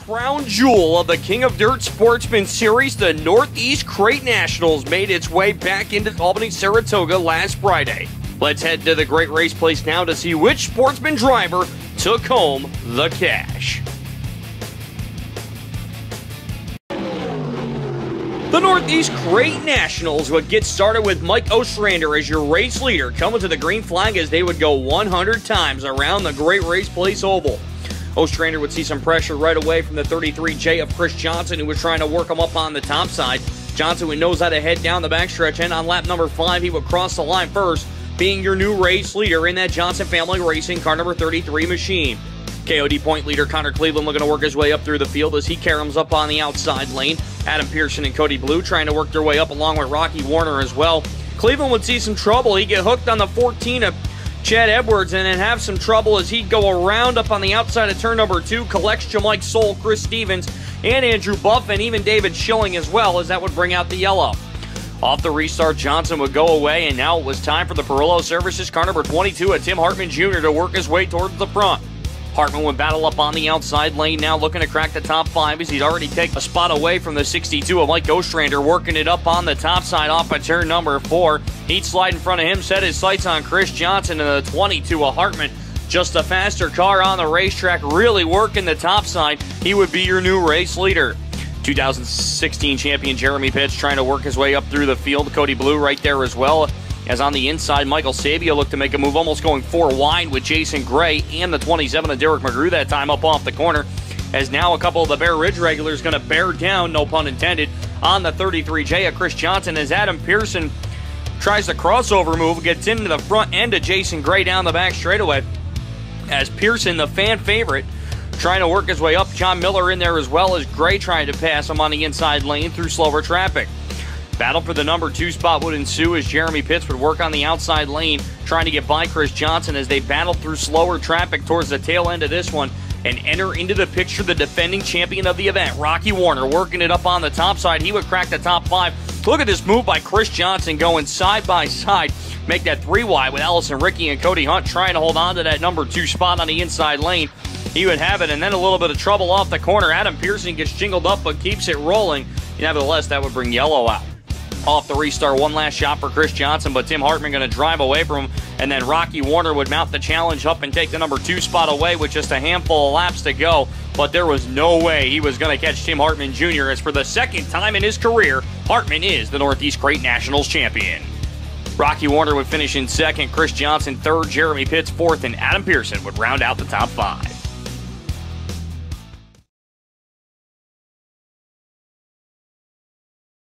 crown jewel of the King of Dirt Sportsman Series, the Northeast Crate Nationals made its way back into Albany-Saratoga last Friday. Let's head to the great race place now to see which Sportsman driver took home the cash. The Northeast Crate Nationals would get started with Mike Ostrander as your race leader, coming to the green flag as they would go 100 times around the great race place oval. Ostrander would see some pressure right away from the 33J of Chris Johnson, who was trying to work him up on the top side. Johnson would nose how to head down the backstretch, and on lap number 5, he would cross the line first, being your new race leader in that Johnson Family Racing car number 33 machine. KOD point leader Connor Cleveland looking to work his way up through the field as he caroms up on the outside lane. Adam Pierson and Cody Bleau trying to work their way up along with Rocky Warner as well. Cleveland would see some trouble. He'd get hooked on the 14 of Chad Edwards and then have some trouble as he'd go around up on the outside of turn number 2, collects JaMike, Sowle, Chris Stevens, and Andrew Buff, and even David Schilling as well, as that would bring out the yellow. Off the restart, Johnson would go away, and now it was time for the Perillo Services car number 22 of Tim Hartman Jr. to work his way towards the front. Hartman would battle up on the outside lane, now looking to crack the top 5 as he'd already taken a spot away from the 62 of Mike Ostrander, working it up on the top side off of turn number 4. He'd slide in front of him, set his sights on Chris Johnson and the 22 of Hartman. Just a faster car on the racetrack, really working the top side. He would be your new race leader. 2016 champion Jeremy Pitts trying to work his way up through the field. Cody Bleau right there as well. As on the inside, Michael Sabia looked to make a move, almost going 4 wide with Jason Gray and the 27 of Derrick McGrew that time up off the corner. As now a couple of the Bear Ridge regulars going to bear down, no pun intended, on the 33J of Chris Johnson as Adam Pierson tries the crossover move, gets into the front end of Jason Gray down the back straightaway. As Pierson, the fan favorite, trying to work his way up. John Miller in there as well as Gray trying to pass him on the inside lane through slower traffic. Battle for the number 2 spot would ensue as Jeremy Pitts would work on the outside lane, trying to get by Chris Johnson as they battled through slower traffic towards the tail end of this one and enter into the picture the defending champion of the event, Rocky Warner, working it up on the top side. He would crack the top 5. Look at this move by Chris Johnson going side by side, make that 3 wide with Allison, Ricci, and Cody Hunt trying to hold on to that number 2 spot on the inside lane. He would have it, and then a little bit of trouble off the corner. Adam Pierson gets jingled up but keeps it rolling. Nevertheless, that would bring yellow out. Off the restart, one last shot for Chris Johnson, but Tim Hartman going to drive away from him, and then Rocky Warner would mount the challenge up and take the number 2 spot away with just a handful of laps to go, but there was no way he was going to catch Tim Hartman Jr. as for the second time in his career, Hartman is the Northeast Crate Nationals champion. Rocky Warner would finish in second, Chris Johnson third, Jeremy Pitts fourth, and Adam Pierson would round out the top 5.